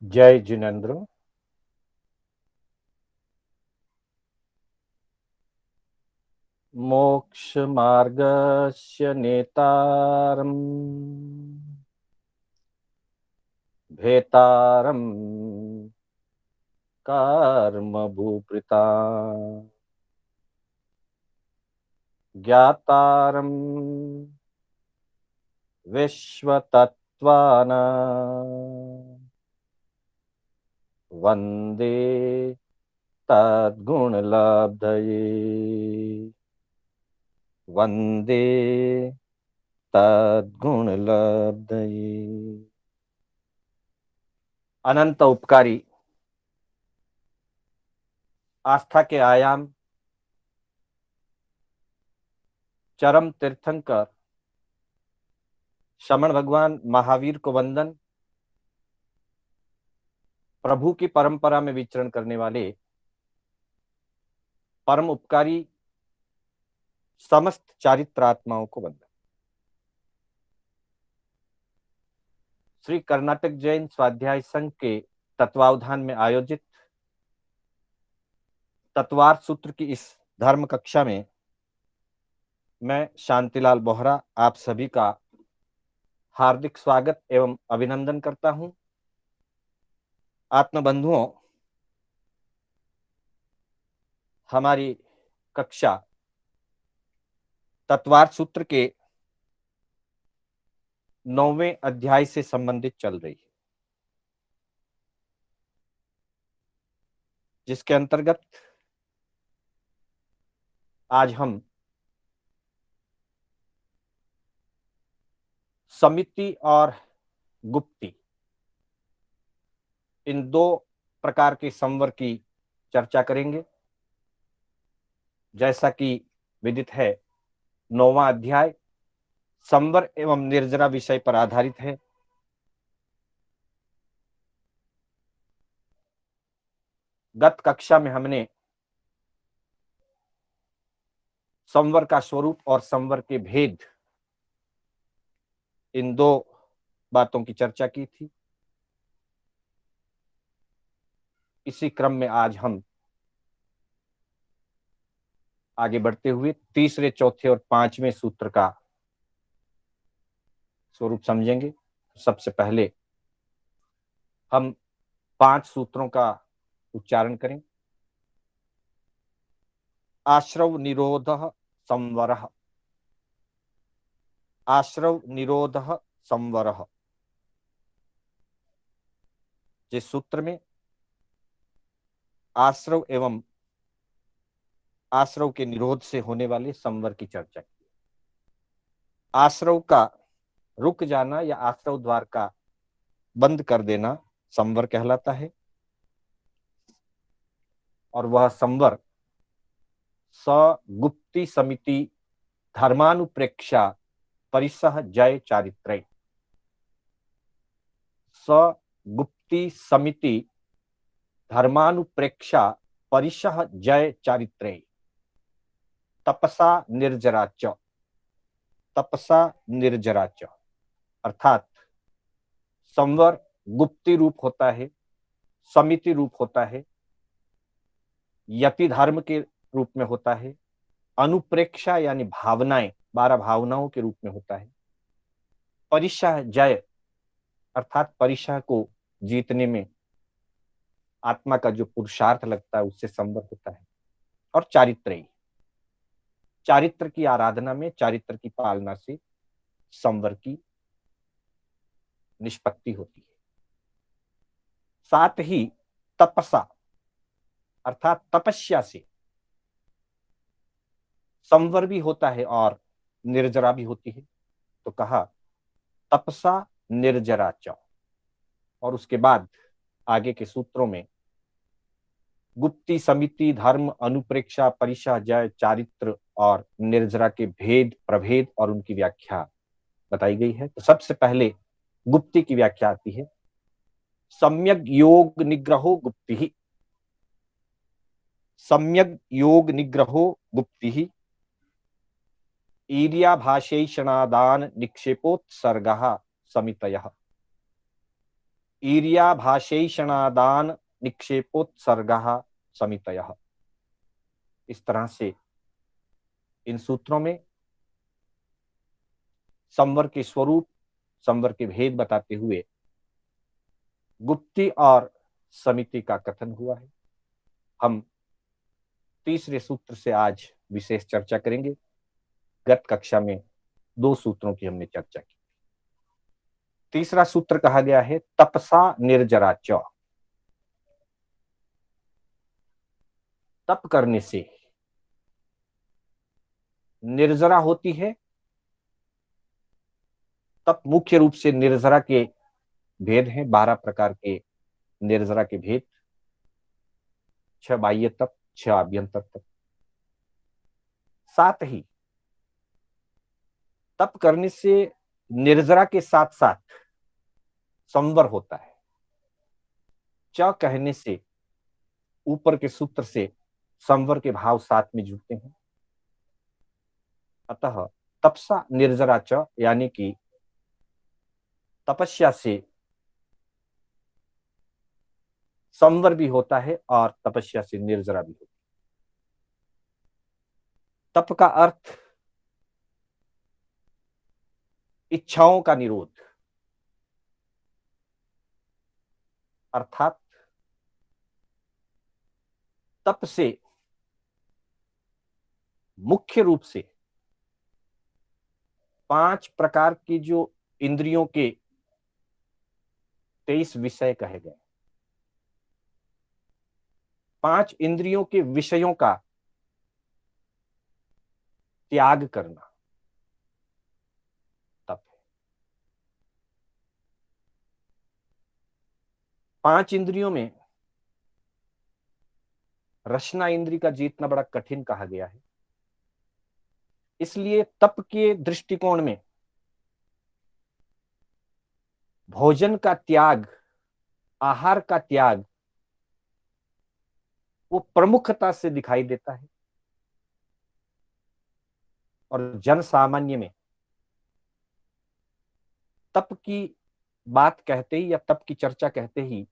जय जिनेन्द्र। मोक्ष मार्गस्य नेतारम् भेतारम् कर्म भूभृता ज्ञातारम् विश्वतत्त्वानां वन्दे तद्गुणलब्धये। वन्दे तद्गुणलब्धये। अनंत उपकारी, आस्था के आयाम, चरम तीर्थंकर श्रमण भगवान महावीर को वंदन। प्रभु की परंपरा में विचरण करने वाले परम उपकारी समस्त चारित्रात्माओं को वंदन। श्री कर्नाटक जैन स्वाध्याय संघ के तत्वावधान में आयोजित तत्वार्थ सूत्र की इस धर्म कक्षा में मैं शांतिलाल बोहरा आप सभी का हार्दिक स्वागत एवं अभिनंदन करता हूं। आत्मबंधुओं, हमारी कक्षा तत्वार्थ सूत्र के 9वें अध्याय से संबंधित चल रही है, जिसके अंतर्गत आज हम समिति और गुप्ति, इन दो प्रकार के संवर की चर्चा करेंगे। जैसा कि विदित है, 9वां अध्याय संवर एवं निर्जरा विषय पर आधारित है। गत कक्षा में हमने संवर का स्वरूप और संवर के भेद, इन दो बातों की चर्चा की थी। इसी क्रम में आज हम आगे बढ़ते हुए तीसरे, चौथे और पांचवें सूत्र का स्वरूप समझेंगे। सबसे पहले हम 5 सूत्रों का उच्चारण करें। आश्रव निरोधः संवरः। आश्रव निरोधः संवरः। जिस सूत्र में आश्रव एवं आश्रव के निरोध से होने वाले संवर की चर्चा की। आश्रव का रुक जाना या आश्रव द्वार का बंद कर देना संवर कहलाता है, और वह संवर सगुप्ति समिति धर्मानुप्रेक्षा परिसह जय चारित्र्य। सगुप्ति समिति धर्मानुप्रेक्षा परिसह जय चारित्र्य तपसा निर्जराच। तपसा निर्जराच अर्थात संवर गुप्ति रूप होता है, समिति रूप होता है, यति धर्म के रूप में होता है, अनुप्रेक्षा यानी भावनाएं, 12 भावनाओं के रूप में होता है, परिशह जय अर्थात परिशह को जीतने में आत्मा का जो पुरुषार्थ लगता है उससे संवर होता है, और चारित्र्य, चारित्र की आराधना में, चारित्र की पालना से संवर की निष्पत्ति होती है। साथ ही तपसा अर्थात तपस्या से संवर भी होता है और निर्जरा भी होती है। तो कहा तपसा निर्जराच, और उसके बाद आगे के सूत्रों में गुप्ति समिति धर्म अनुप्रेक्षा परिशा जय चारित्र और निर्जरा के भेद प्रभेद और उनकी व्याख्या बताई गई है। तो सबसे पहले गुप्ति की व्याख्या आती है। सम्यक योग निग्रहो गुप्ति। सम्यक योग निग्रहो गुप्ति ईर्याभाषैषणादान निक्षेपोत्सर्गः समितयः। ईर्या भाषैषणादान निक्षेपोत्सर्गः समितयः। इस तरह से इन सूत्रों में संवर के स्वरूप, संवर के भेद बताते हुए गुप्ती और समिति का कथन हुआ है। हम तीसरे सूत्र से आज विशेष चर्चा करेंगे। गत कक्षा में 2 सूत्रों की हमने चर्चा की। तीसरा सूत्र कहा गया है तपसा निर्जरा च। तप करने से निर्जरा होती है। तप मुख्य रूप से निर्जरा के भेद हैं, 12 प्रकार के निर्जरा के भेद, 6 बाह्य तप, 6 आभ्यंतर तप। साथ ही तप करने से निर्जरा के साथ साथ संवर होता है। च कहने से ऊपर के सूत्र से संवर के भाव साथ में जुड़ते हैं। अतः तपसा निर्जरा च यानी कि तपस्या से संवर भी होता है और तपस्या से निर्जरा भी होती है। तप का अर्थ इच्छाओं का निरोध, अर्थात तप से मुख्य रूप से 5 प्रकार की जो इंद्रियों के 23 विषय कहे गए, 5 इंद्रियों के विषयों का त्याग करना तप है। 5 इंद्रियों में रसना इंद्री का जीतना बड़ा कठिन कहा गया है। इसलिए तप के दृष्टिकोण में भोजन का त्याग, आहार का त्याग वो प्रमुखता से दिखाई देता है। और जन सामान्य में तप की बात कहते ही या तप की चर्चा कहते ही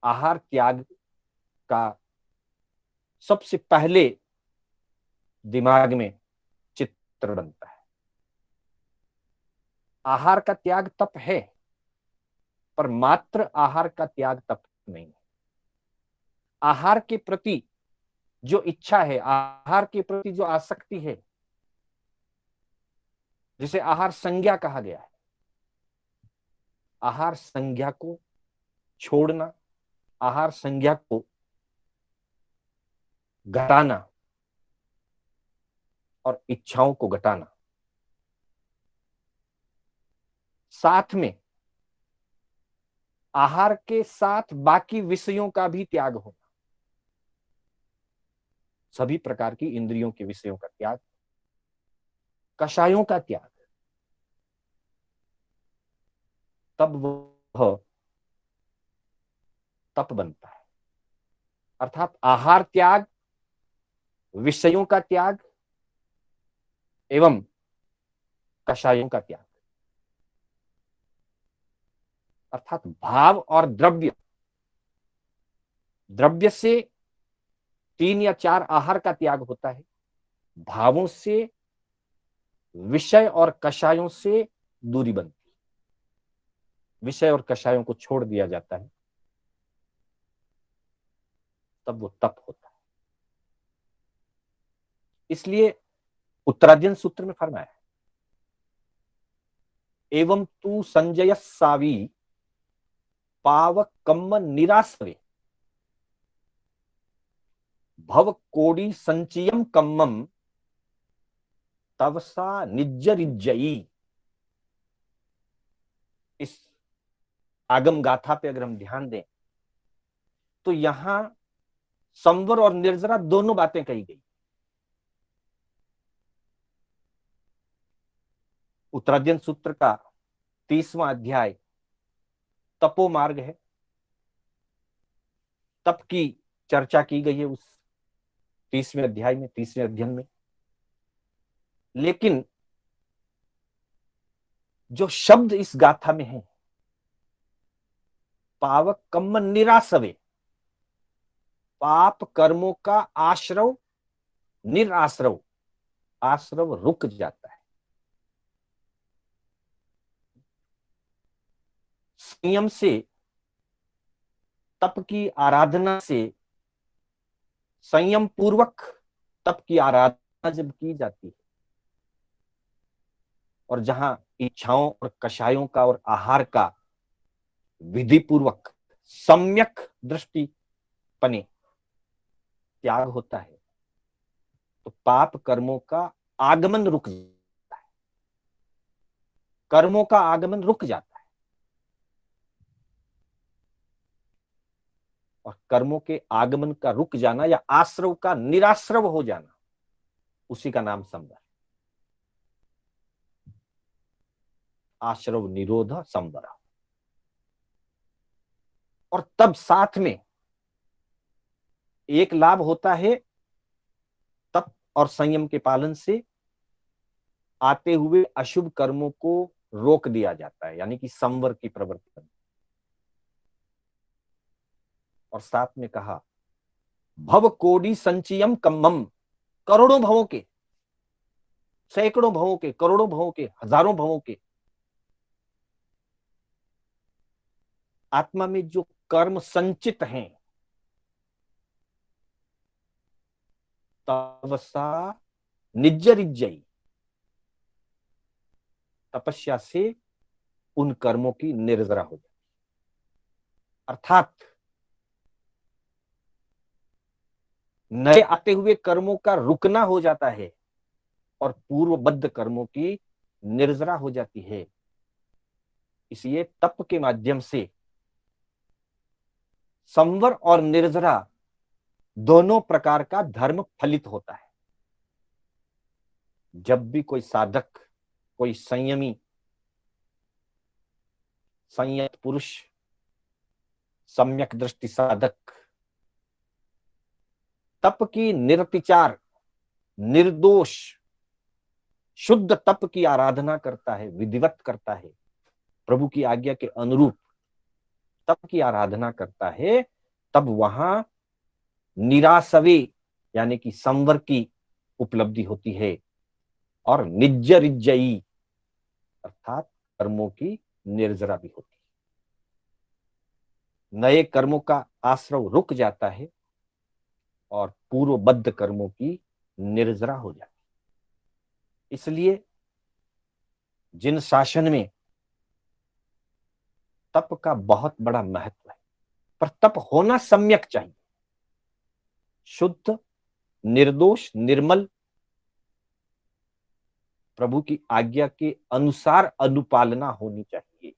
आहार त्याग का सबसे पहले दिमाग में चित्र बनता है। आहार का त्याग तप है, पर मात्र आहार का त्याग तप नहीं है। आहार के प्रति जो इच्छा है, आहार के प्रति जो आसक्ति है, जिसे आहार संज्ञा कहा गया है, आहार संज्ञा को छोड़ना, आहार संज्ञा को घटाना और इच्छाओं को घटाना, साथ में आहार के साथ बाकी विषयों का भी त्याग होना, सभी प्रकार की इंद्रियों के विषयों का त्याग, कषायों का त्याग, तब वह तप बनता है। अर्थात आहार त्याग, विषयों का त्याग एवं कषायों का त्याग, अर्थात भाव और द्रव्य, द्रव्य से 3 या 4 आहार का त्याग होता है, भावों से, विषय और कषायों से दूरी बनती है, विषय और कषायों को छोड़ दिया जाता है, तब वो तप होता है। इसलिए उत्तराध्ययन सूत्र में फरमाया है एवं तू संजय सावी पाव कम्म निरासवे भव कोड़ी संचयम कम्मम तवसा निज्जरिज्जयी। इस आगम गाथा पे अगर हम ध्यान दें तो यहां संवर और निर्जरा दोनों बातें कही गई। उत्तराध्ययन सूत्र का 30वां अध्याय तपो मार्ग है, तप की चर्चा की गई है उस 30वें अध्याय में, 30वें अध्ययन में। लेकिन जो शब्द इस गाथा में है पावक कम्म निरासवे, पाप कर्मों का आश्रव, निराश्रव, आश्रव रुक जाता है। संयम से, तप की आराधना से, संयम पूर्वक तप की आराधना जब की जाती है, और जहां इच्छाओं और कषायों का और आहार का विधि पूर्वक सम्यक दृष्टिपने त्याग होता है, तो पाप कर्मों का आगमन रुक जाता है, कर्मों का आगमन रुक जाता है। और कर्मों के आगमन का रुक जाना या आश्रव का निराश्रव हो जाना, उसी का नाम संवर। आश्रव निरोध संवर। और तब साथ में एक लाभ होता है, तप और संयम के पालन से आते हुए अशुभ कर्मों को रोक दिया जाता है, यानी कि संवर की प्रवृत्ति। और साथ में कहा भव कोटि संचयम कम्मम, करोड़ों भवों के, सैकड़ों भवों के, करोड़ों भवों के, हजारों भवों के आत्मा में जो कर्म संचित हैं, तपसा निज्जरिज्जयी, तपस्या से उन कर्मों की निर्जरा हो जाती, अर्थात नए आते हुए कर्मों का रुकना हो जाता है और पूर्वबद्ध कर्मों की निर्जरा हो जाती है। इसलिए तप के माध्यम से संवर और निर्जरा दोनों प्रकार का धर्म फलित होता है। जब भी कोई साधक, कोई संयमी, संयत पुरुष, सम्यक दृष्टि साधक तप की निरतिचार, निर्दोष, शुद्ध तप की आराधना करता है, विधिवत करता है, प्रभु की आज्ञा के अनुरूप तप की आराधना करता है, तब वहां निरासवे यानी कि संवर की उपलब्धि होती है, और निज्जरिज्जयी अर्थात कर्मों की निर्जरा भी होती है। नए कर्मों का आश्रव रुक जाता है और पूर्वबद्ध कर्मों की निर्जरा हो जाती है। इसलिए जिन शासन में तप का बहुत बड़ा महत्व है, पर तप होना सम्यक चाहिए, शुद्ध, निर्दोष, निर्मल, प्रभु की आज्ञा के अनुसार अनुपालना होनी चाहिए।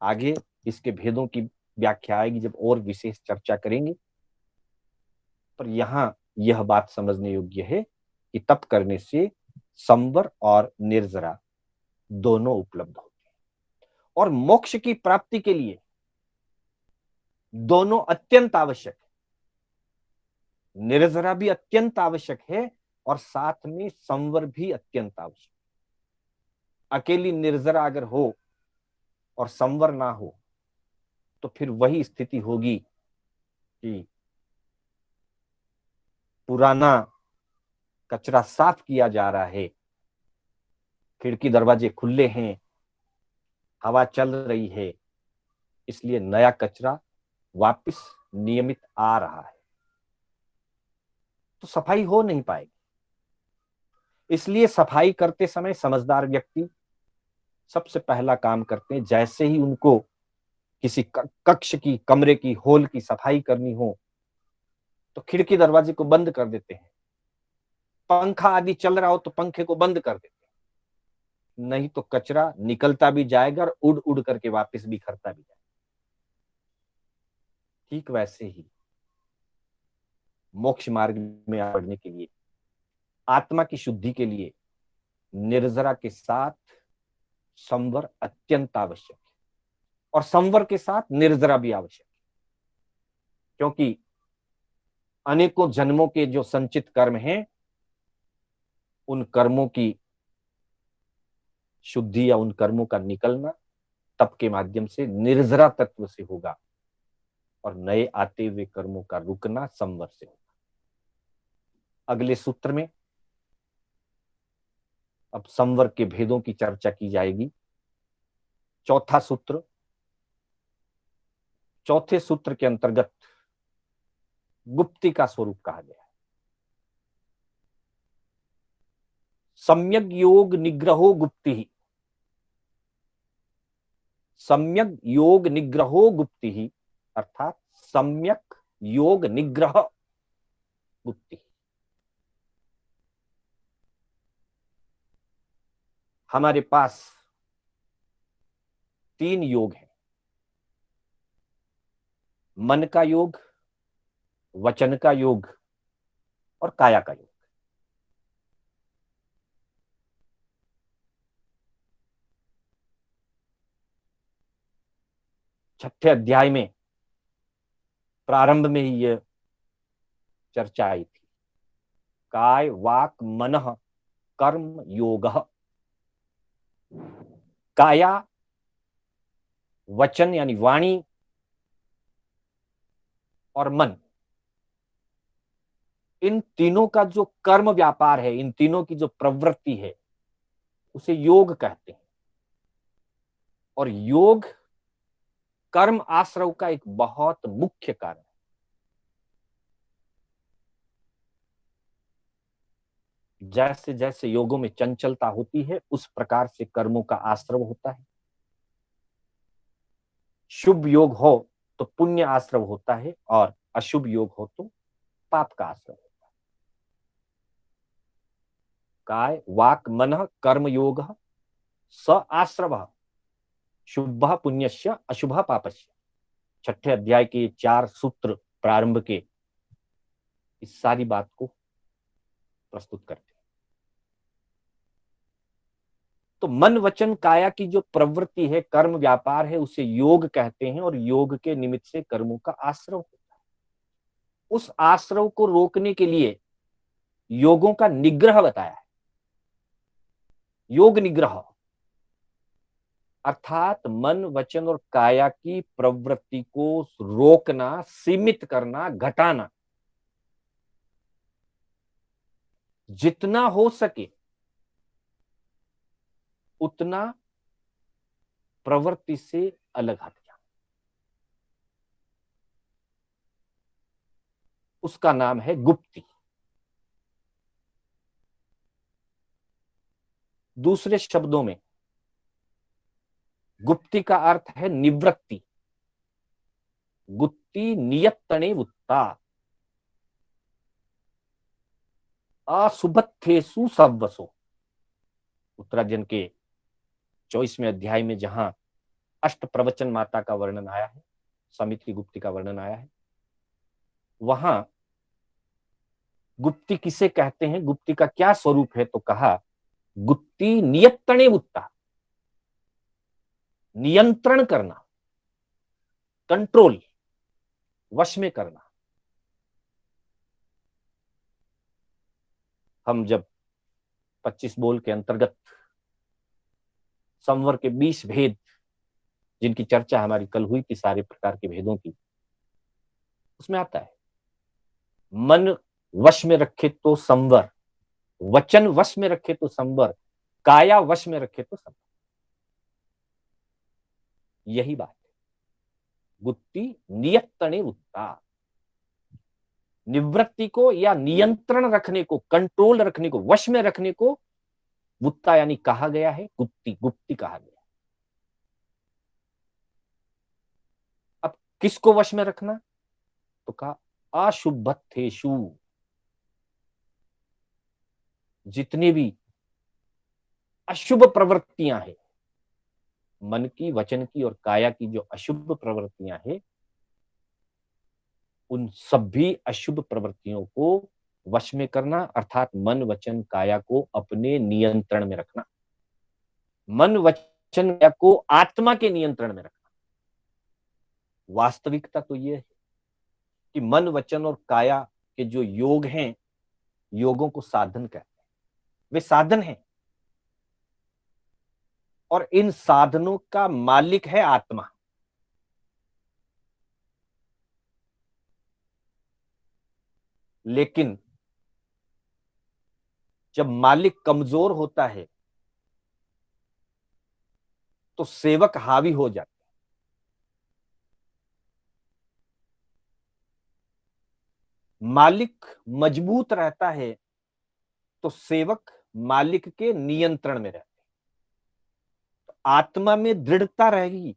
आगे इसके भेदों की व्याख्या आएगी जब और विशेष चर्चा करेंगे, पर यहां यह बात समझने योग्य है कि तप करने से संवर और निर्जरा दोनों उपलब्ध होते हैं, और मोक्ष की प्राप्ति के लिए दोनों अत्यंत आवश्यक है। निर्जरा भी अत्यंत आवश्यक है और साथ में संवर भी अत्यंत आवश्यक। अकेली निर्जरा अगर हो और संवर ना हो तो फिर वही स्थिति होगी कि पुराना कचरा साफ किया जा रहा है, खिड़की दरवाजे खुले हैं, हवा चल रही है, इसलिए नया कचरा वापस नियमित आ रहा है, तो सफाई हो नहीं पाएगी। इसलिए सफाई करते समय समझदार व्यक्ति सबसे पहला काम करते हैं, जैसे ही उनको किसी कक्ष की, कमरे की, हॉल की सफाई करनी हो तो खिड़की दरवाजे को बंद कर देते हैं, पंखा आदि चल रहा हो तो पंखे को बंद कर देते हैं, नहीं तो कचरा निकलता भी जाएगा और उड़ उड़ करके वापस बिखरता भी जाएगा। ठीक वैसे ही मोक्ष मार्ग में बढ़ने के लिए, आत्मा की शुद्धि के लिए निर्जरा के साथ संवर अत्यंत आवश्यक है, और संवर के साथ निर्जरा भी आवश्यक है, क्योंकि अनेकों जन्मों के जो संचित कर्म हैं, उन कर्मों की शुद्धि या उन कर्मों का निकलना तप के माध्यम से निर्जरा तत्व से होगा, और नए आते हुए कर्मों का रुकना संवर से होगा। अगले सूत्र में अब संवर के भेदों की चर्चा की जाएगी। चौथा सूत्र, चौथे सूत्र के अंतर्गत गुप्ती का स्वरूप कहा गया है। सम्यक योग निग्रहो गुप्ति ही, सम्यक योग निग्रहो गुप्ति ही, अर्थात सम्यक योग निग्रह गुप्ति। हमारे पास 3 योग हैं, मन का योग, वचन का योग और काया का योग। छठे अध्याय में प्रारंभ में ही यह चर्चा आई थी। काय वाक मनः कर्म योगः। काया, वचन यानी वाणी और मन, इन तीनों का जो कर्म व्यापार है, इन तीनों की जो प्रवृत्ति है, उसे योग कहते हैं। और योग कर्म आश्रव का एक बहुत मुख्य कारण है। जैसे जैसे योगों में चंचलता होती है, उस प्रकार से कर्मों का आश्रव होता है। शुभ योग हो तो पुण्य आश्रव होता है, और अशुभ योग हो तो पाप का आश्रव होता है। काय वाक मनः कर्म योग स आश्रव शुभ पुण्यस्य अशुभ पापस्य। छठे अध्याय के 4 सूत्र प्रारंभ के इस सारी बात को प्रस्तुत करते हैं। तो मन वचन काया की जो प्रवृत्ति है, कर्म व्यापार है, उसे योग कहते हैं, और योग के निमित्त से कर्मों का आश्रव होता है। उस आश्रव को रोकने के लिए योगों का निग्रह बताया है। योग निग्रह अर्थात मन वचन और काया की प्रवृत्ति को रोकना, सीमित करना, घटाना। जितना हो सके उतना प्रवृत्ति से अलग हट जाना, उसका नाम है गुप्ति। दूसरे शब्दों में गुप्ति का अर्थ है निवृत्ति। गुप्ति नियतने उत्ता अशुभत्थेषु सव्वसो। उत्तरायण के 24वें अध्याय में जहां अष्ट प्रवचन माता का वर्णन आया है, समिति गुप्ति का वर्णन आया है, वहां गुप्ति किसे कहते हैं, गुप्ति का क्या स्वरूप है, तो कहा गुप्ति नियतने उत्ता, नियंत्रण करना, कंट्रोल, वश में करना। हम जब 25 बोल के अंतर्गत संवर के 20 भेद, जिनकी चर्चा हमारी कल हुई थी, सारे प्रकार के भेदों की, उसमें आता है मन वश में रखे तो संवर, वचन वश में रखे तो संवर, काया वश में रखे तो संवर। यही बात है। गुप्ति नियतने उत्ता, निवृत्ति को या नियंत्रण रखने को, कंट्रोल रखने को, वश में रखने को उत्ता यानी कहा गया है, गुप्ति, गुप्ति कहा गया। अब किसको वश में रखना, तो कहा अशुभत्थेषु, जितनी भी अशुभ प्रवृत्तियां हैं, मन की, वचन की और काया की जो अशुभ प्रवृत्तियां हैं, उन सभी अशुभ प्रवृत्तियों को वश में करना, अर्थात मन वचन काया को अपने नियंत्रण में रखना। मन वचन काया को आत्मा के नियंत्रण में रखना। वास्तविकता तो यह है कि मन वचन और काया के जो योग हैं, योगों को साधन कहते हैं, वे साधन हैं। और इन साधनों का मालिक है आत्मा। लेकिन जब मालिक कमजोर होता है तो सेवक हावी हो जाता है। मालिक मजबूत रहता है तो सेवक मालिक के नियंत्रण में रहता है। आत्मा में दृढ़ता रहेगी,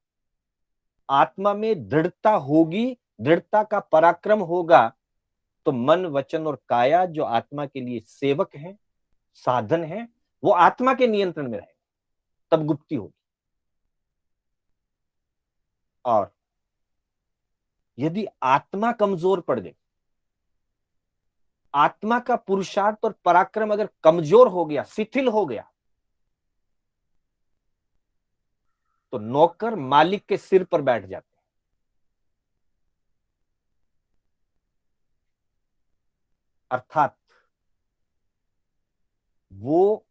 आत्मा में दृढ़ता होगी, दृढ़ता का पराक्रम होगा, तो मन वचन और काया जो आत्मा के लिए सेवक हैं, साधन है, वो आत्मा के नियंत्रण में रहेगा, तब गुप्ती होगी। और यदि आत्मा कमजोर पड़ गई, आत्मा का पुरुषार्थ और पराक्रम अगर कमजोर हो गया, शिथिल हो गया, तो नौकर मालिक के सिर पर बैठ जाते हैं। अर्थात वो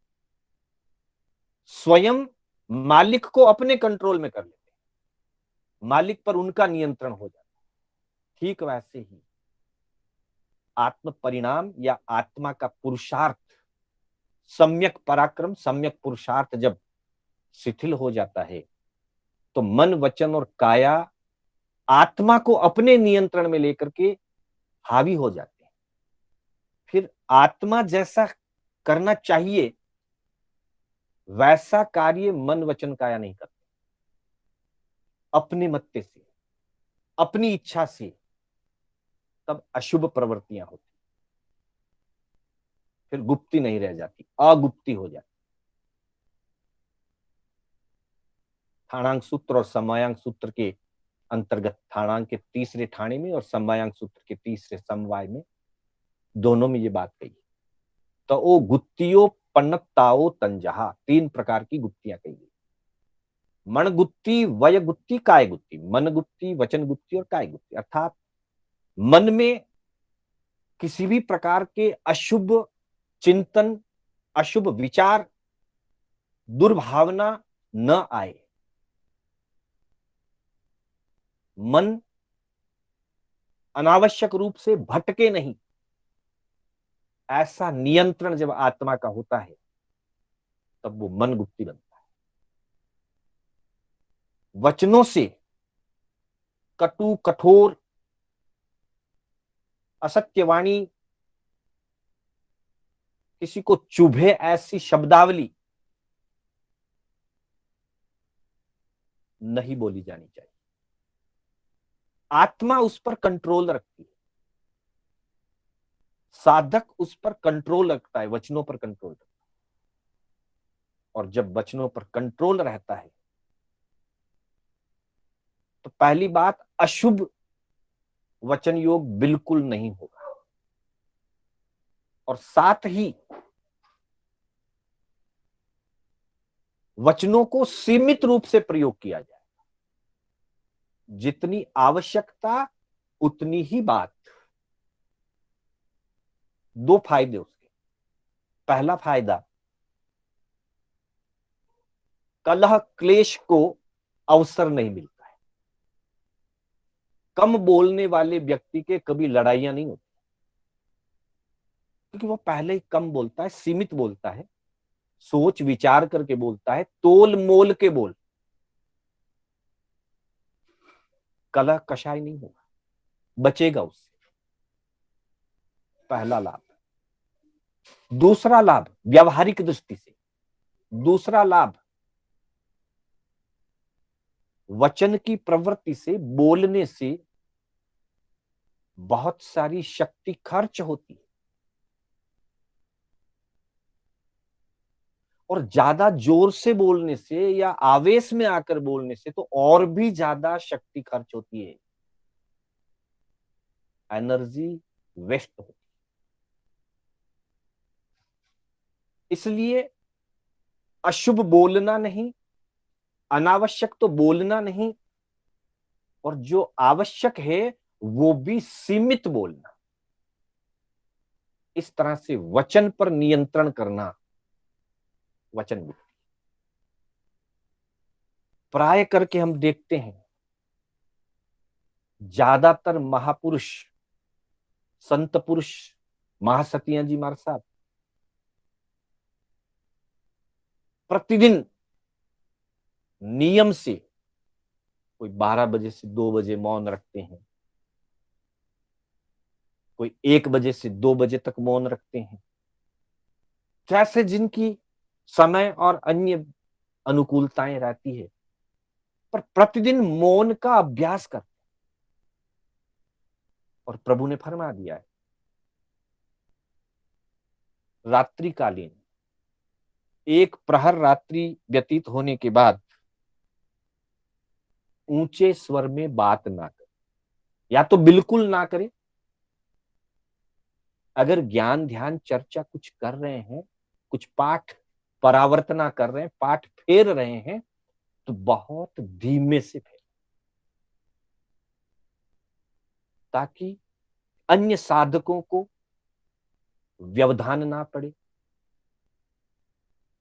स्वयं मालिक को अपने कंट्रोल में कर लेते हैं, मालिक पर उनका नियंत्रण हो जाता है। ठीक वैसे ही आत्म परिणाम या आत्मा का पुरुषार्थ, सम्यक पराक्रम, सम्यक पुरुषार्थ जब शिथिल हो जाता है तो मन वचन और काया आत्मा को अपने नियंत्रण में लेकर के हावी हो जाते हैं। फिर आत्मा जैसा करना चाहिए वैसा कार्य मन वचन काया नहीं करते। अपने मत्ते से, अपनी इच्छा से तब अशुभ प्रवृत्तियां होती, फिर गुप्ती नहीं रह जाती, अगुप्ती हो जाती। थाणांक सूत्र और समवायांक सूत्र के अंतर्गत, थाणांक के तीसरे ठाणे में और समवायांक सूत्र के तीसरे समवाय में, दोनों में ये बात कही। तो ओ गुत्तियों पन्नताओ तंजहा, तीन प्रकार की गुत्तियां कही गई। मन गुत्ती, वय गुत्ती, काय गुत्ती। मन गुत्ती, वचन गुत्ती और काय गुत्ती। अर्थात मन में किसी भी प्रकार के अशुभ चिंतन, अशुभ विचार, दुर्भावना न आए। मन अनावश्यक रूप से भटके नहीं, ऐसा नियंत्रण जब आत्मा का होता है तब वो मन गुप्ती बनता है। वचनों से कटु, कठोर, असत्यवाणी, किसी को चुभे ऐसी शब्दावली नहीं बोली जानी चाहिए। आत्मा उस पर कंट्रोल रखती है, साधक उस पर कंट्रोल रखता है, वचनों पर कंट्रोल रखता है। और जब वचनों पर कंट्रोल रहता है तो पहली बात, अशुभ वचन योग बिल्कुल नहीं होगा, और साथ ही वचनों को सीमित रूप से प्रयोग किया जाए। जितनी आवश्यकता उतनी ही बात। दो फायदे उसके। पहला फायदा, कलह क्लेश को अवसर नहीं मिलता है। कम बोलने वाले व्यक्ति के कभी लड़ाइयां नहीं होती, क्योंकि वो पहले ही कम बोलता है, सीमित बोलता है, सोच विचार करके बोलता है, तोल मोल के बोल। कलह कशाय नहीं होगा, बचेगा उससे। पहला लाभ। दूसरा लाभ व्यवहारिक दृष्टि से, दूसरा लाभ वचन की प्रवृत्ति से, बोलने से बहुत सारी शक्ति खर्च होती है, और ज्यादा जोर से बोलने से या आवेश में आकर बोलने से तो और भी ज्यादा शक्ति खर्च होती है, एनर्जी वेस्ट होती है। इसलिए अशुभ बोलना नहीं, अनावश्यक तो बोलना नहीं, और जो आवश्यक है वो भी सीमित बोलना। इस तरह से वचन पर नियंत्रण करना वचन गुप्ती। प्राय करके हम देखते हैं ज्यादातर महापुरुष, संत पुरुष, महासतियां जी महाराज साहब प्रतिदिन नियम से कोई 12 बजे से 2 बजे मौन रखते हैं, कोई 1 बजे से 2 बजे तक मौन रखते हैं। कैसे जिनकी समय और अन्य अनुकूलताएं रहती है, पर प्रतिदिन मौन का अभ्यास कर। और प्रभु ने फरमा दिया है रात्रिकालीन 1 प्रहर रात्रि व्यतीत होने के बाद ऊंचे स्वर में बात ना करे, या तो बिल्कुल ना करे। अगर ज्ञान ध्यान चर्चा कुछ कर रहे हैं, कुछ पाठ परावर्तना कर रहे हैं, पाठ फेर रहे हैं, तो बहुत धीमे से फेर, ताकि अन्य साधकों को व्यवधान ना पड़े।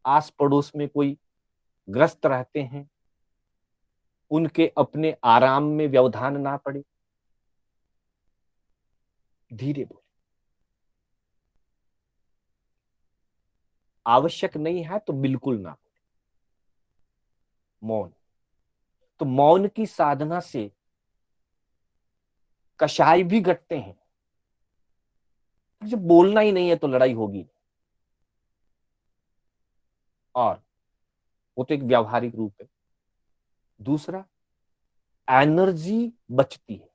आस पड़ोस में कोई ग्रस्त रहते हैं, उनके अपने आराम में व्यवधान ना पड़े। धीरे बोले, आवश्यक नहीं है तो बिल्कुल ना बोले। मौन, तो मौन की साधना से कषाय भी घटते हैं। जब बोलना ही नहीं है तो लड़ाई होगी। और वो तो एक व्यावहारिक रूप है। दूसरा, एनर्जी बचती है,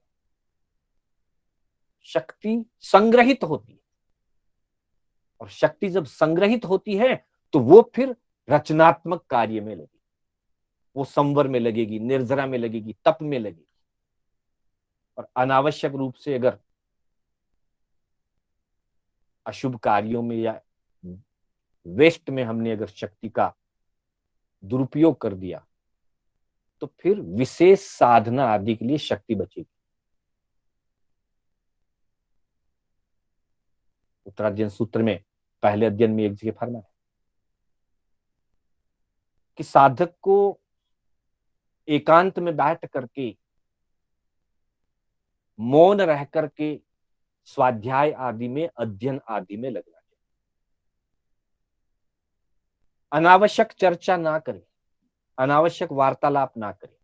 शक्ति संग्रहित होती है। और शक्ति जब संग्रहित होती है तो वो फिर रचनात्मक कार्य में लगेगी, वो संवर में लगेगी, निर्जरा में लगेगी, तप में लगेगी। और अनावश्यक रूप से अगर अशुभ कार्यों में या वेस्ट में हमने अगर शक्ति का दुरुपयोग कर दिया, तो फिर विशेष साधना आदि के लिए शक्ति बचेगी। उत्तराध्ययन सूत्र में पहले अध्ययन में एक जगह फरमा है कि साधक को एकांत में बैठ करके, मौन रह करके स्वाध्याय आदि में, अध्ययन आदि में लगना चाहिए। अनावश्यक चर्चा ना करें, अनावश्यक वार्तालाप ना करें।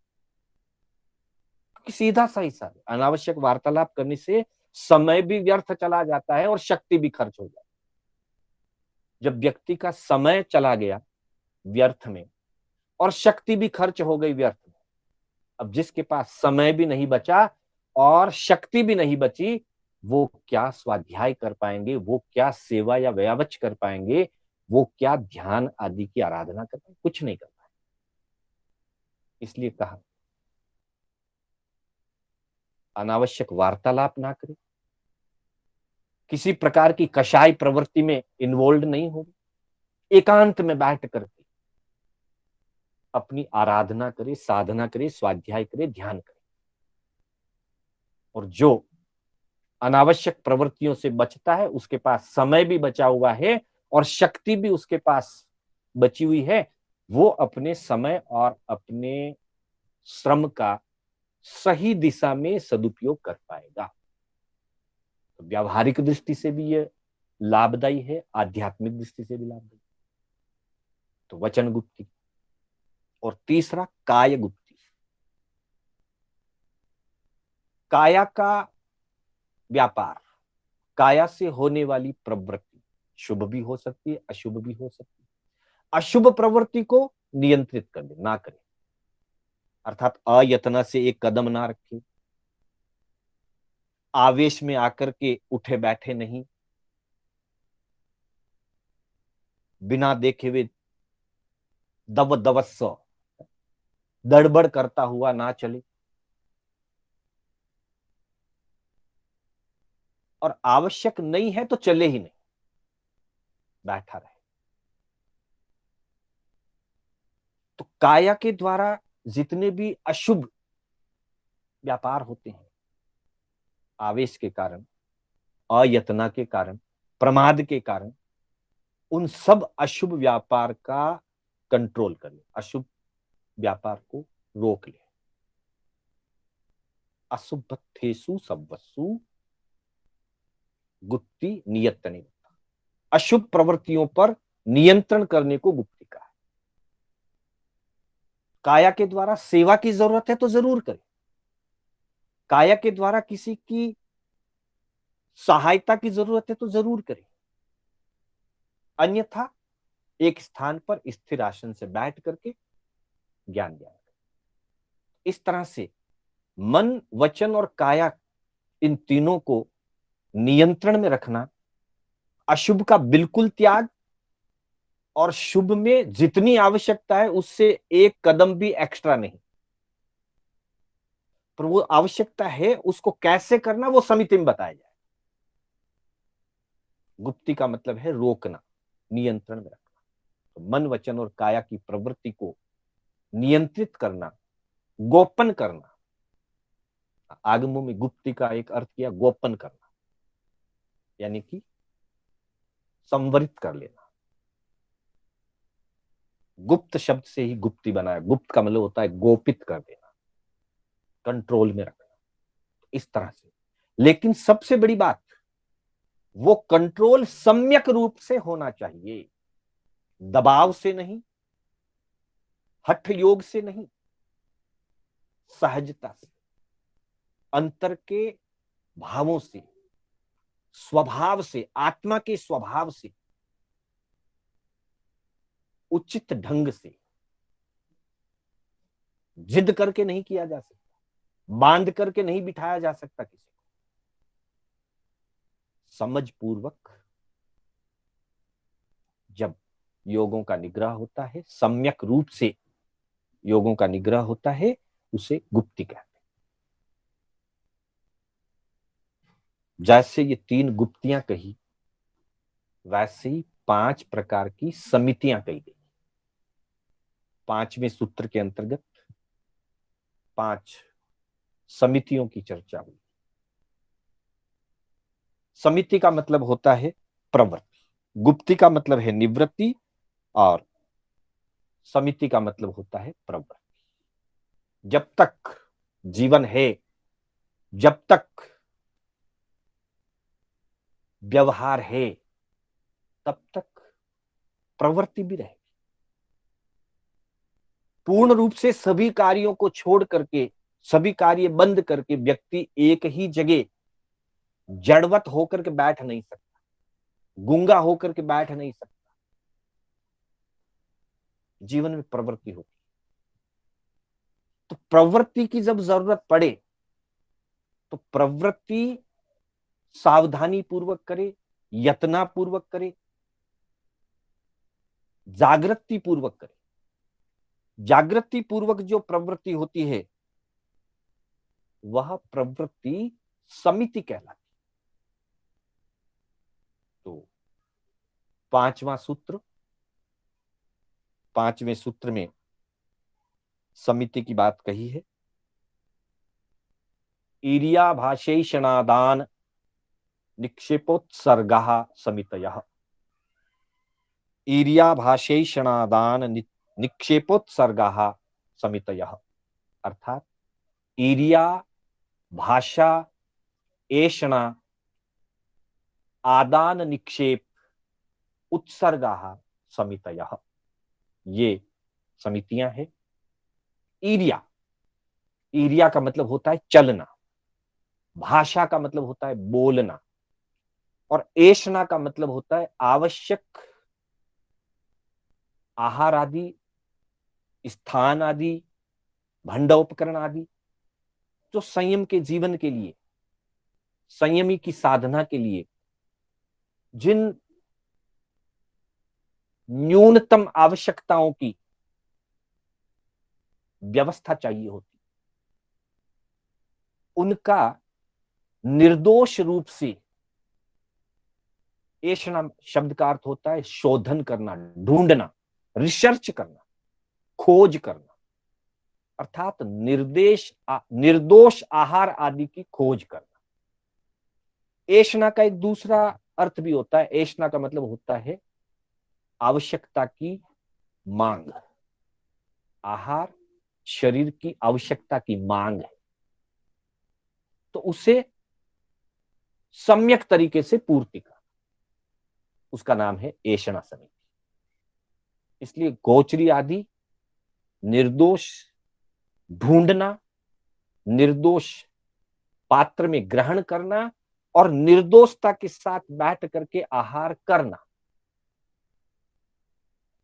सीधा सा हिसाब है, अनावश्यक वार्तालाप करने से समय भी व्यर्थ चला जाता है और शक्ति भी खर्च हो जाती है। जब व्यक्ति का समय चला गया व्यर्थ में और शक्ति भी खर्च हो गई व्यर्थ में, अब जिसके पास समय भी नहीं बचा और शक्ति भी नहीं बची, वो क्या स्वाध्याय कर पाएंगे, वो क्या सेवा या व्यावच कर पाएंगे, वो क्या ध्यान आदि की आराधना कर पाएंगे? कुछ नहीं कर पाएंगे। इसलिए कहा अनावश्यक वार्तालाप ना करें, किसी प्रकार की कषाय प्रवृत्ति में इन्वॉल्व नहीं हो, एकांत में बैठ करके अपनी आराधना करे, साधना करे, स्वाध्याय करे, ध्यान करे। और जो अनावश्यक प्रवृत्तियों से बचता है, उसके पास समय भी बचा हुआ है और शक्ति भी उसके पास बची हुई है, वो अपने समय और अपने श्रम का सही दिशा में सदुपयोग कर पाएगा। तो व्यावहारिक दृष्टि से भी ये लाभदायी है, आध्यात्मिक दृष्टि से भी लाभदायी। तो वचन गुप्ति। और तीसरा, काय गुप्ति। काया का व्यापार, काया से होने वाली प्रवृत्ति शुभ भी हो सकती है, अशुभ भी हो सकती है। अशुभ प्रवृत्ति को नियंत्रित कर दे, ना करे, अर्थात अयतना से एक कदम ना रखे, आवेश में आकर के उठे बैठे नहीं, बिना देखे हुए दव दवस दड़बड़ करता हुआ ना चले, और आवश्यक नहीं है तो चले ही नहीं, बैठा रहे। तो काया के द्वारा जितने भी अशुभ व्यापार होते हैं, आवेश के कारण, अयतना के कारण, प्रमाद के कारण, उन सब अशुभ व्यापार का कंट्रोल करें, अशुभ व्यापार को रोक ले। अशुभत्थेषु सव्वसु गुप्ति नियतने, अशुभ प्रवृत्तियों पर नियंत्रण करने को गुप्ति का है। काया के द्वारा सेवा की जरूरत है तो जरूर करे, काया के द्वारा किसी की सहायता की जरूरत है तो जरूर करे, अन्यथा एक स्थान पर स्थिर आसन से बैठ करके ज्ञान दिया। इस तरह से मन, वचन और काया, इन तीनों को नियंत्रण में रखना, अशुभ का बिल्कुल त्याग और शुभ में जितनी आवश्यकता है उससे एक कदम भी एक्स्ट्रा नहीं। पर वो आवश्यकता है, उसको कैसे करना वो समिति में बताया जाए। गुप्ति का मतलब है रोकना, नियंत्रण में रखना। तो मन, वचन और काया की प्रवृत्ति को नियंत्रित करना, गोपन करना। आगमों में गुप्ति का एक अर्थ किया गोपन करना, यानी कि संवरित कर लेना। गुप्त शब्द से ही गुप्ति बनाया। गुप्त का मतलब होता है गोपित कर देना, कंट्रोल में रखना, इस तरह से। लेकिन सबसे बड़ी बात, वो कंट्रोल सम्यक रूप से होना चाहिए, दबाव से नहीं, हठ योग से नहीं, सहजता से, अंतर के भावों से, स्वभाव से, आत्मा के स्वभाव से, उचित ढंग से। जिद करके नहीं किया जा सकता, बांध करके नहीं बिठाया जा सकता किसी को। समझ पूर्वक जब योगों का निग्रह होता है, सम्यक रूप से योगों का निग्रह होता है, उसे गुप्ति कहते हैं। जैसे ये 3 गुप्तियां कही, वैसे ही 5 प्रकार की समितियां कही गई। 5वें सूत्र के अंतर्गत 5 समितियों की चर्चा हुई। समिति का मतलब होता है प्रवृत्ति, गुप्ति का मतलब है निवृत्ति, और समिति का मतलब होता है प्रवृत्ति। जब तक जीवन है, जब तक व्यवहार है, तब तक प्रवृत्ति भी रहेगी। पूर्ण रूप से सभी कार्यों को छोड़ करके, सभी कार्य बंद करके व्यक्ति एक ही जगह जड़वत होकर के बैठ नहीं सकता, गूंगा होकर के बैठ नहीं सकता। जीवन में प्रवृत्ति होती, तो प्रवृत्ति की जब जरूरत पड़े तो प्रवृत्ति सावधानी पूर्वक करे, यत्ना पूर्वक करे, जागृति पूर्वक करे। जागृति पूर्वक जो प्रवृत्ति होती है वह प्रवृत्ति समिति कहलाती। तो 5वां सूत्र, 5वें सूत्र में समिति की बात कही है। ईरिया भाषेषणादान निक्षेपोत्सर्गः समितयः। ईरिया भाषेषणादान निक्षेपोत्सर्गः समितयः, अर्थात ईरिया, भाषा, एषणा, आदान निक्षेप, उत्सर्गः समितयः, ये समितियां हैं। ईरिया, ईरिया का मतलब होता है चलना, भाषा का मतलब होता है बोलना, और एषणा का मतलब होता है आवश्यक आहार आदि, स्थान आदि, भंड उपकरण आदि, जो संयम के जीवन के लिए, संयमी की साधना के लिए जिन न्यूनतम आवश्यकताओं की व्यवस्था चाहिए होती, उनका निर्दोष रूप से, एषणा शब्द का अर्थ होता है शोधन करना, ढूंढना, रिसर्च करना, खोज करना, अर्थात निर्दोष आहार आदि की खोज करना। एषणा का एक दूसरा अर्थ भी होता है। एषणा का मतलब होता है आवश्यकता की मांग, आहार शरीर की आवश्यकता की मांग है, तो उसे सम्यक तरीके से पूर्ति का, उसका नाम है ऐषणा समिति। इसलिए गोचरी आदि निर्दोष ढूंढना, निर्दोष पात्र में ग्रहण करना और निर्दोषता के साथ बैठ करके आहार करना,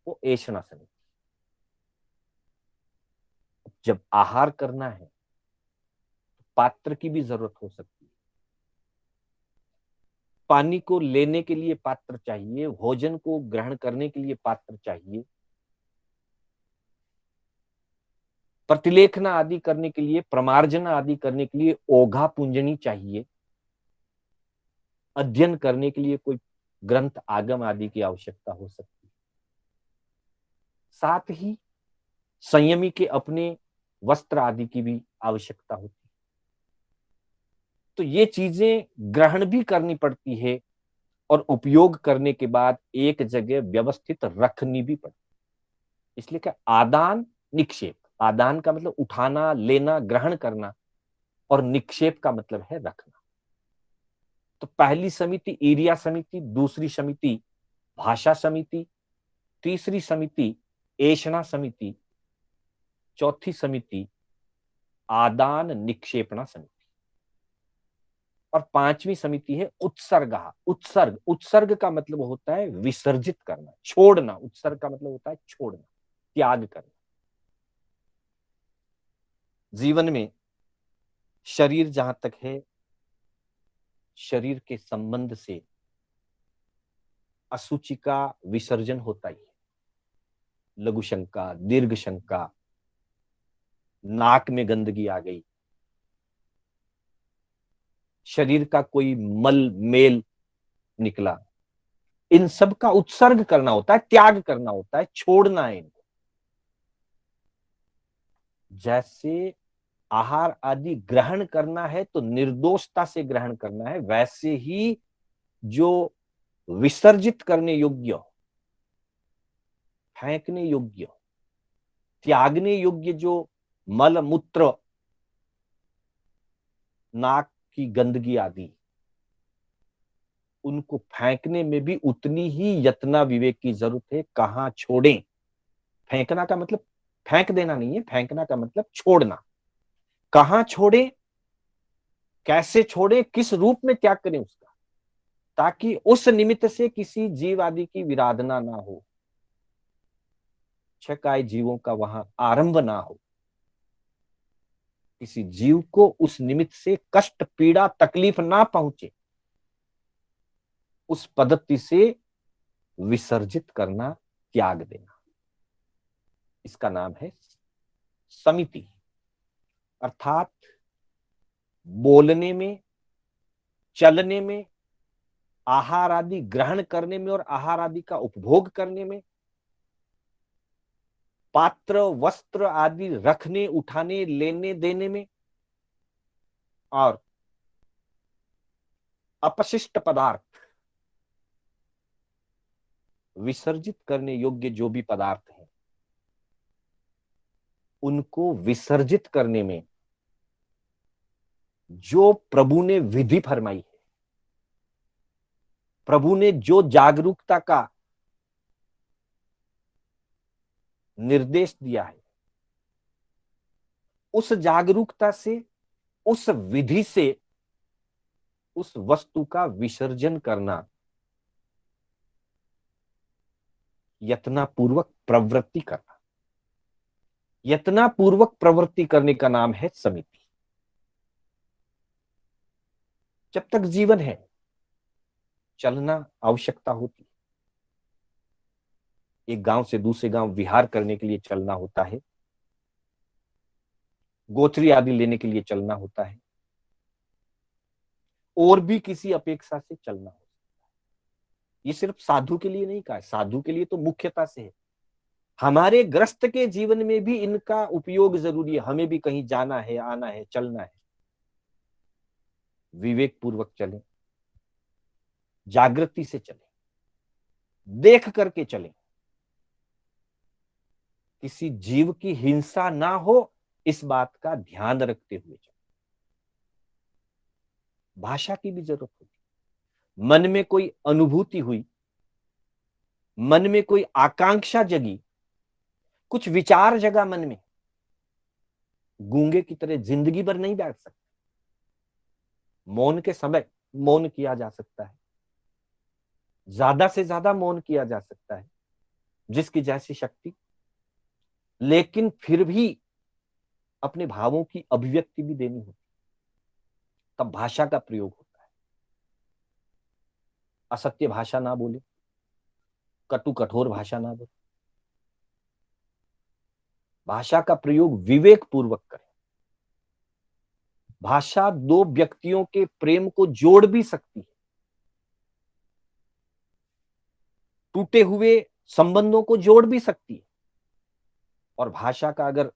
वो ऐषणा समिति। जब आहार करना है तो पात्र की भी जरूरत हो सकती है। पानी को लेने के लिए पात्र चाहिए, भोजन को ग्रहण करने के लिए पात्र चाहिए, प्रतिलेखना आदि करने के लिए, प्रमार्जना आदि करने के लिए ओघा पुंजनी चाहिए, अध्ययन करने के लिए कोई ग्रंथ आगम आदि की आवश्यकता हो सकती है। साथ ही संयमी के अपने वस्त्र आदि की भी आवश्यकता होती है। तो ये चीजें ग्रहण भी करनी पड़ती है और उपयोग करने के बाद एक जगह व्यवस्थित रखनी भी पड़ती है। इसलिए क्या आदान निक्षेप, आदान का मतलब उठाना, लेना, ग्रहण करना, और निक्षेप का मतलब है रखना। तो पहली समिति ईरिया समिति, दूसरी समिति भाषा समिति, तीसरी समिति ऐषणा समिति, चौथी समिति आदान निक्षेपणा समिति, और पांचवी समिति है उत्सर्गा। उत्सर्ग, उत्सर्ग का मतलब होता है विसर्जित करना, छोड़ना। उत्सर्ग का मतलब होता है छोड़ना, त्याग करना। जीवन में शरीर जहां तक है, शरीर के संबंध से असुचि का विसर्जन होता ही है। लघु शंका, दीर्घ शंका, नाक में गंदगी आ गई, शरीर का कोई मल मेल निकला, इन सब का उत्सर्ग करना होता है, त्याग करना होता है, छोड़ना है इनको। जैसे आहार आदि ग्रहण करना है तो निर्दोषता से ग्रहण करना है, वैसे ही जो विसर्जित करने योग्य, फेंकने योग्य, त्यागने योग्य जो मल मूत्र, नाक की गंदगी आदि, उनको फेंकने में भी उतनी ही यत्ना विवेक की जरूरत है। कहां छोड़ें? फेंकना का मतलब फेंक देना नहीं है, फेंकना का मतलब छोड़ना। कहां छोड़ें, कैसे छोड़ें, किस रूप में त्याग करें उसका, ताकि उस निमित्त से किसी जीव आदि की विराधना ना हो, छकाय जीवों का वहां आरंभ ना हो, किसी जीव को उस निमित्त से कष्ट, पीड़ा, तकलीफ ना पहुंचे, उस पद्धति से विसर्जित करना, त्याग देना, इसका नाम है समिति। अर्थात बोलने में, चलने में, आहार आदि ग्रहण करने में और आहार आदि का उपभोग करने में, पात्र वस्त्र आदि रखने, उठाने, लेने देने में, और अपशिष्ट पदार्थ, विसर्जित करने योग्य जो भी पदार्थ हैं, उनको विसर्जित करने में जो प्रभु ने विधि फरमाई है, प्रभु ने जो जागरूकता का निर्देश दिया है, उस जागरूकता से, उस विधि से उस वस्तु का विसर्जन करना, यत्नापूर्वक प्रवृत्ति करना, यत्नापूर्वक प्रवृत्ति करने का नाम है समिति। जब तक जीवन है, चलना आवश्यकता होती है। एक गांव से दूसरे गांव विहार करने के लिए चलना होता है, गोचरी आदि लेने के लिए चलना होता है, और भी किसी अपेक्षा से चलना होता है। ये सिर्फ साधु के लिए नहीं कहा है, साधु के लिए तो मुख्यता से है। हमारे ग्रस्त के जीवन में भी इनका उपयोग जरूरी है। हमें भी कहीं जाना है, आना है, चलना है, विवेक पूर्वक चलें, जागृति से चलें, देख करके चलें, किसी जीव की हिंसा ना हो, इस बात का ध्यान रखते हुए चलो। भाषा की भी जरूरत होती। मन में कोई अनुभूति हुई, मन में कोई आकांक्षा जगी, कुछ विचार जगा मन में, गूंगे की तरह जिंदगी भर नहीं बैठ सकते। मौन के समय मौन किया जा सकता है, ज्यादा से ज्यादा मौन किया जा सकता है, जिसकी जैसी शक्ति। लेकिन फिर भी अपने भावों की अभिव्यक्ति भी देनी होती, तब भाषा का प्रयोग होता है। असत्य भाषा ना बोले, कटु कठोर भाषा ना बोले, भाषा का प्रयोग विवेक पूर्वक करें। भाषा दो व्यक्तियों के प्रेम को जोड़ भी सकती है, टूटे हुए संबंधों को जोड़ भी सकती है। और भाषा का अगर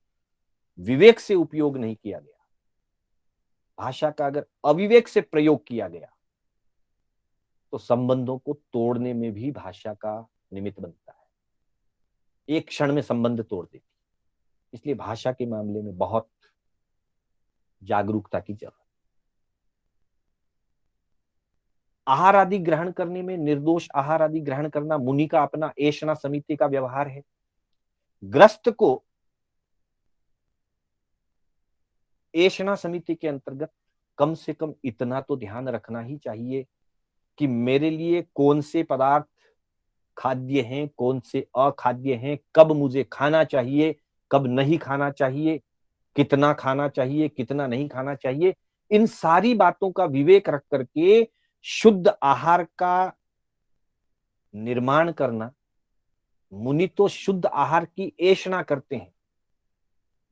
विवेक से उपयोग नहीं किया गया, भाषा का अगर अविवेक से प्रयोग किया गया, तो संबंधों को तोड़ने में भी भाषा का निमित्त बनता है, एक क्षण में संबंध तोड़ देती। इसलिए भाषा के मामले में बहुत जागरूकता की जरूरत। आहार आदि ग्रहण करने में, निर्दोष आहार आदि ग्रहण करना मुनि का अपना ऐशना समिति का व्यवहार है। ग्रस्त को ऐशना समिति के अंतर्गत कम से कम इतना तो ध्यान रखना ही चाहिए कि मेरे लिए कौन से पदार्थ खाद्य हैं, कौन से अखाद्य हैं, कब मुझे खाना चाहिए, कब नहीं खाना चाहिए, कितना खाना चाहिए, कितना नहीं खाना चाहिए। इन सारी बातों का विवेक रख करके शुद्ध आहार का निर्माण करना। मुनि तो शुद्ध आहार की ऐशना करते हैं,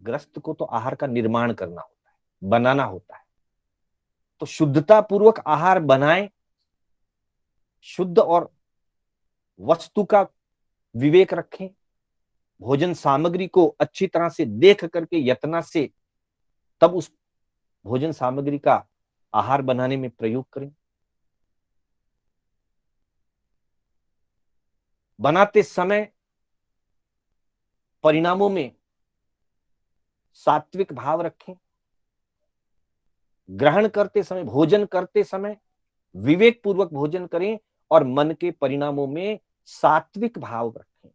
ग्रस्त को तो आहार का निर्माण करना होता है, बनाना होता है। तो शुद्धता पूर्वक आहार बनाएं, शुद्ध और वस्तु का विवेक रखें, भोजन सामग्री को अच्छी तरह से देख करके यत्न से तब उस भोजन सामग्री का आहार बनाने में प्रयोग करें। बनाते समय परिणामों में सात्विक भाव रखें, ग्रहण करते समय, भोजन करते समय विवेक पूर्वक भोजन करें और मन के परिणामों में सात्विक भाव रखें।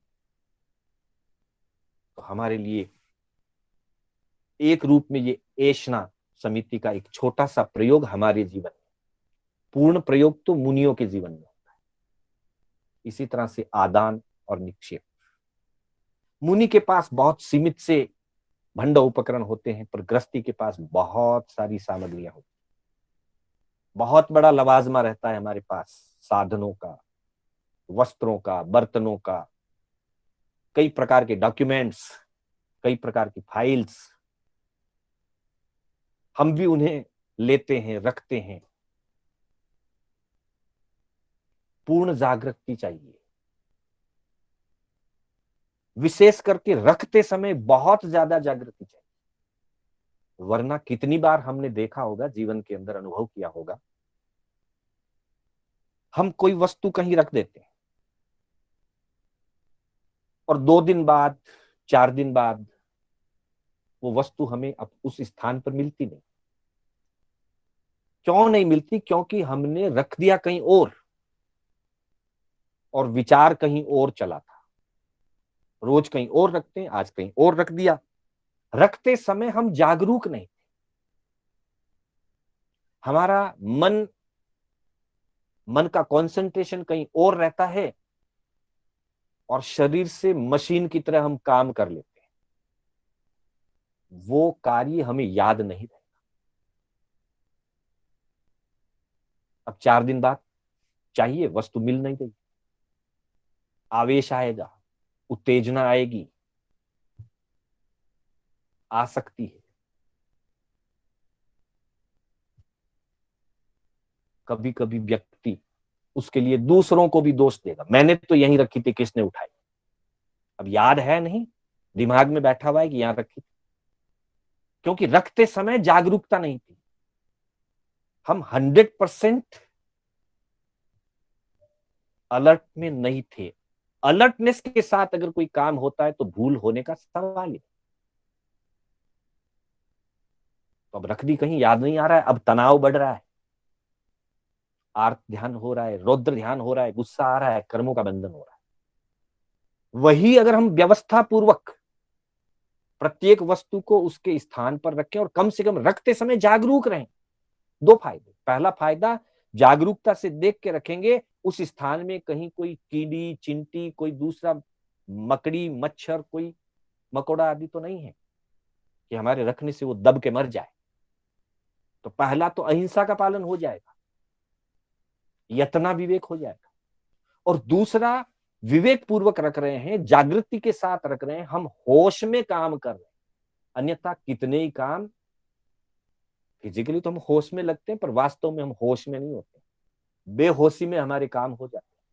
तो हमारे लिए एक रूप में ये ऐशना समिति का एक छोटा सा प्रयोग हमारे जीवन में, पूर्ण प्रयोग तो मुनियों के जीवन में होता है। इसी तरह से आदान और निक्षेप, मुनि के पास बहुत सीमित से भंड उपकरण होते हैं, पर गृहस्थी के पास बहुत सारी सामग्रियां होती हैं। बहुत बड़ा लवाजमा रहता है हमारे पास, साधनों का, वस्त्रों का, बर्तनों का, कई प्रकार के डॉक्यूमेंट्स, कई प्रकार की फाइल्स। हम भी उन्हें लेते हैं, रखते हैं। पूर्ण जागृति चाहिए, विशेष करके रखते समय बहुत ज्यादा जागृति चाहिए। वरना कितनी बार हमने देखा होगा, जीवन के अंदर अनुभव किया होगा, हम कोई वस्तु कहीं रख देते हैं और 2 दिन बाद, 4 दिन बाद वो वस्तु हमें अब उस स्थान पर मिलती नहीं। क्यों नहीं मिलती? क्योंकि हमने रख दिया कहीं और विचार कहीं और चला था। रोज कहीं और रखते हैं, आज कहीं और रख दिया। रखते समय हम जागरूक नहीं, हमारा मन का कंसंट्रेशन कहीं और रहता है और शरीर से मशीन की तरह हम काम कर लेते हैं। वो कार्य हमें याद नहीं रहता। अब 4 दिन बाद चाहिए, वस्तु मिल नहीं रही, आवेश आएगा, उत्तेजना आएगी, आ सकती है। कभी कभी व्यक्ति उसके लिए दूसरों को भी दोष देगा, मैंने तो यहीं रखी थी, किसने उठाई? अब याद है नहीं, दिमाग में बैठा हुआ है कि यहां रखी थी, क्योंकि रखते समय जागरूकता नहीं थी। हम 100% अलर्ट में नहीं थे, अलर्टनेस के साथ अगर कोई काम होता है तो भूल होने का सवाल ही। तो अब रख दी कहीं, याद नहीं आ रहा है, अब तनाव बढ़ रहा है, आर्त ध्यान हो रहा है, रौद्र ध्यान हो रहा है, गुस्सा आ रहा है, कर्मों का बंधन हो रहा है। वही अगर हम व्यवस्था पूर्वक प्रत्येक वस्तु को उसके स्थान पर रखें और कम से कम रखते समय जागरूक रहें, दो फायदे। पहला फायदा, जागरूकता से देख के रखेंगे उस स्थान में कहीं कोई कीड़ी चिंटी, कोई दूसरा मकड़ी मच्छर, कोई मकोड़ा आदि तो नहीं है कि हमारे रखने से वो दब के मर जाए। तो पहला तो अहिंसा का पालन हो जाएगा, यतना विवेक हो जाएगा। और दूसरा, विवेक पूर्वक रख रहे हैं, जागृति के साथ रख रहे हैं, हम होश में काम कर रहे हैं। अन्यथा कितने ही काम, फिजिकली तो हम होश में लगते हैं पर वास्तव में हम होश में नहीं होते, बेहोशी में हमारे काम हो जाते हैं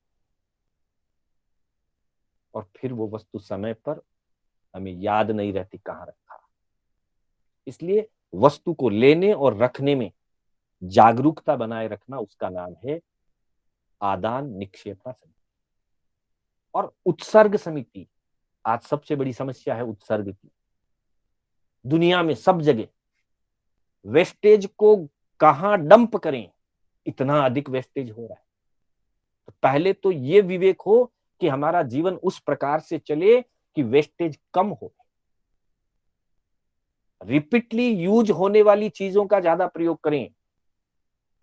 और फिर वो वस्तु समय पर हमें याद नहीं रहती कहां रखा। इसलिए वस्तु को लेने और रखने में जागरूकता बनाए रखना, उसका नाम है आदान निक्षेपा समिति। और उत्सर्ग समिति, आज सबसे बड़ी समस्या है उत्सर्ग की। दुनिया में सब जगह वेस्टेज को कहां डंप करें, इतना अधिक वेस्टेज हो रहा है। तो पहले तो ये विवेक हो कि हमारा जीवन उस प्रकार से चले कि वेस्टेज कम हो। रिपीटली यूज होने वाली चीजों का ज्यादा प्रयोग करें,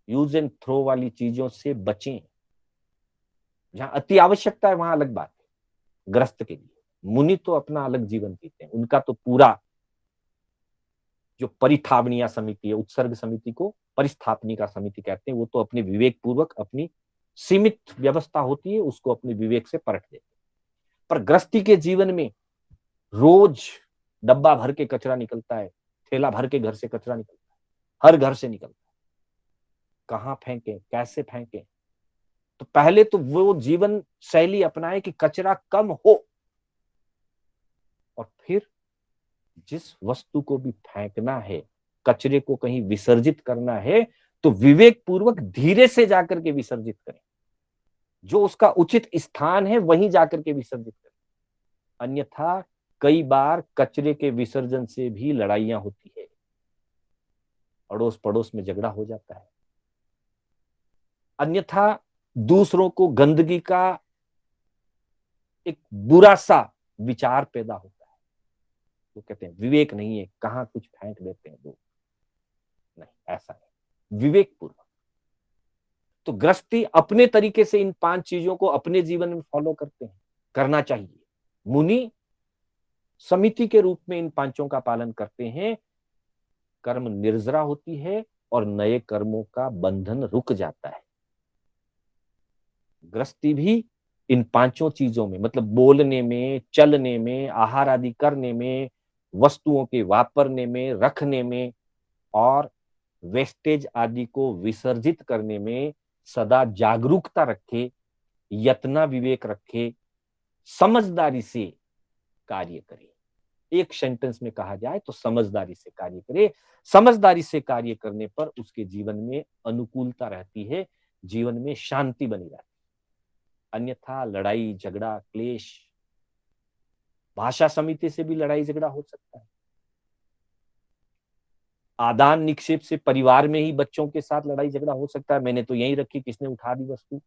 यूज एंड थ्रो वाली चीजों से बचें। जहां अति आवश्यकता है वहां अलग बात है, ग्रस्त के लिए। मुनि तो अपना अलग जीवन जीते हैं, उनका तो पूरा जो परिथावनिया समिति है, उत्सर्ग समिति को परिस्थापनिका समिति कहते हैं, वो तो अपने विवेक पूर्वक अपनी सीमित व्यवस्था होती है उसको अपने विवेक से परख देते हैं। पर गृहस्थी के जीवन में रोज डब्बा भर के कचरा निकलता है, थैला भर के घर से कचरा निकलता है, हर घर से निकलता है, कहां फेंके, कैसे फेंके। तो पहले तो वो जीवन शैली अपनाए कि कचरा कम हो, और फिर जिस वस्तु को भी फेंकना है, कचरे को कहीं विसर्जित करना है, तो विवेक पूर्वक धीरे से जाकर के विसर्जित करें, जो उसका उचित स्थान है वहीं जाकर के विसर्जित करें। अन्यथा कई बार कचरे के विसर्जन से भी लड़ाइयां होती है, अड़ोस पड़ोस में झगड़ा हो जाता है। अन्यथा दूसरों को गंदगी का एक बुरा सा विचार पैदा होता है, वो कहते हैं विवेक नहीं है, कहां कुछ फेंक देते हैं लोग। नहीं, ऐसा नहीं, विवेक पूर्वक। तो गृहस्थी अपने तरीके से इन 5 चीजों को अपने जीवन में फॉलो करते हैं, करना चाहिए। मुनि समिति के रूप में इन 5 का पालन करते हैं, कर्म निर्जरा होती है और नए कर्मों का बंधन रुक जाता है। गृहस्थी भी इन 5 चीजों में, मतलब बोलने में, चलने में, आहार आदि करने में, वस्तुओं के वापरने में, रखने में और वेस्टेज आदि को विसर्जित करने में सदा जागरूकता रखे, यत्ना विवेक रखे, समझदारी से कार्य करे। एक सेंटेंस में कहा जाए तो समझदारी से कार्य करे। समझदारी से कार्य करने पर उसके जीवन में अनुकूलता रहती है, जीवन में शांति बनी रहती है। अन्यथा लड़ाई झगड़ा क्लेश, भाषा समिति से भी लड़ाई झगड़ा हो सकता है। आदान निक्षेप से परिवार में ही बच्चों के साथ लड़ाई झगड़ा हो सकता है, मैंने तो यहीं रखी, किसने उठा दी वस्तु।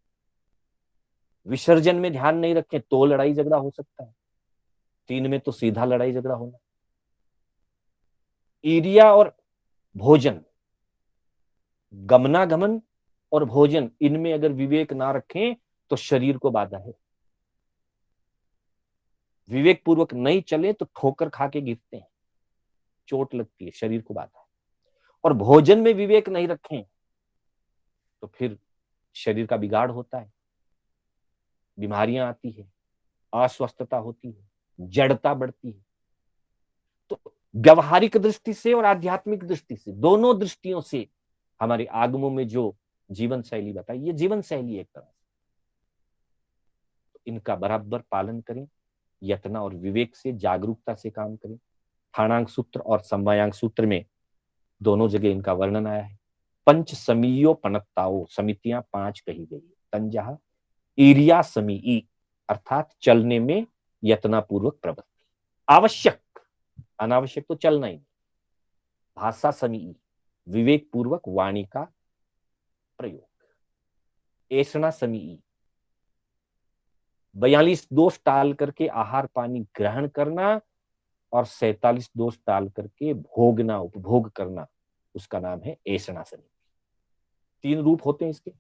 विसर्जन में ध्यान नहीं रखें तो लड़ाई झगड़ा हो सकता है। 3 में तो सीधा लड़ाई झगड़ा होना। एरिया और भोजन, गमनागमन और भोजन, इनमें अगर विवेक ना रखें तो शरीर को बाधा है। विवेक पूर्वक नहीं चले तो ठोकर खा के गिरते हैं, चोट लगती है, शरीर को बाधा है। और भोजन में विवेक नहीं रखें तो फिर शरीर का बिगाड़ होता है, बीमारियां आती है, अस्वस्थता होती है, जड़ता बढ़ती है। तो व्यवहारिक दृष्टि से और आध्यात्मिक दृष्टि से, दोनों दृष्टियों से हमारे आगमों में जो जीवन शैली बताई, ये जीवन शैली एक तरह से, तो इनका बराबर पालन करें, यत्ना और विवेक से, जागरूकता से काम करें। थाणांक सूत्र और समवायांग सूत्र में दोनों जगह इनका वर्णन आया है। पंच समीयो पनत्ताओ, समितियां 5 कही गई है। तंजह ईरिया समीई, अर्थात चलने में यत्नापूर्वक प्रवृत्ति। आवश्यक, अनावश्यक तो चलना ही नहीं। भाषा समीई, विवेक पूर्वक वाणी का प्रयोग। ऐसना समीई, 42 दोष टाल करके आहार पानी ग्रहण करना और 47 दोष टाल करके भोगना, उपभोग करना, उसका नाम है ऐसना समीई। 3 रूप होते हैं इसके,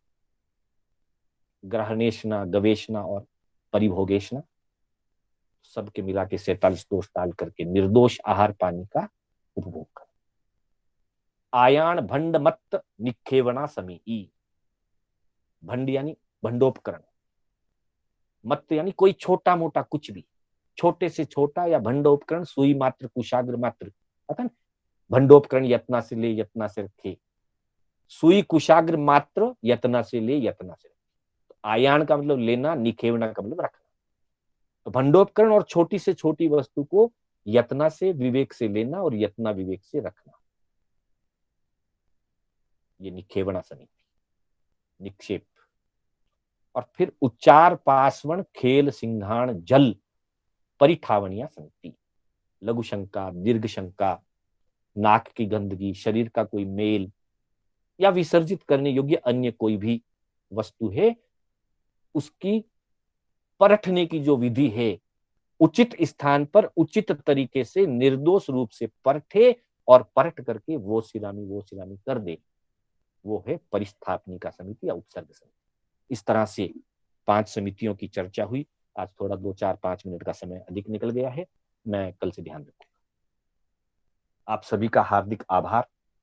ग्रहणेशना, गवेशना और परिभोगेशना। सबके मिला के 47 दोष टाल करके निर्दोष आहार पानी का उपभोग करना। आयान भंड मत निखेवना समीई, भंड यानी भंडोपकरण, मत यानी कोई छोटा मोटा कुछ भी, छोटे से छोटा या भंडोपकरण, सुई मात्र, कुशाग्र मात्र, पता ना, भंडोपकरण यत्ना से ले यत्ना से रखे, सुई कुशाग्र मात्र यत्ना से ले यत्ना से रखे। तो आयान का मतलब लेना, निखेवना का मतलब रखना। तो भंडोपकरण और छोटी से छोटी वस्तु को यत्ना से विवेक से लेना और यत्ना विवेक से रखना, ये निखेवना समिति, निक्षेप। और फिर उच्चार पासवण खेल सिंघाण जल परिठावनिया समिति, लघु शंका, दीर्घ शंका, नाक की गंदगी, शरीर का कोई मेल या विसर्जित करने योग्य अन्य कोई भी वस्तु है, उसकी परखने की जो विधि है, उचित स्थान पर उचित तरीके से निर्दोष रूप से परखे और परख करके वो सिरामी कर दे, वो है परिस्थापनिका समिति या उपसर्ग समिति। इस तरह से 5 समितियों की चर्चा हुई। आज थोड़ा 2-4-5 मिनट का समय अधिक निकल गया है, मैं कल से ध्यान रखूंगा। आप सभी का हार्दिक आभार।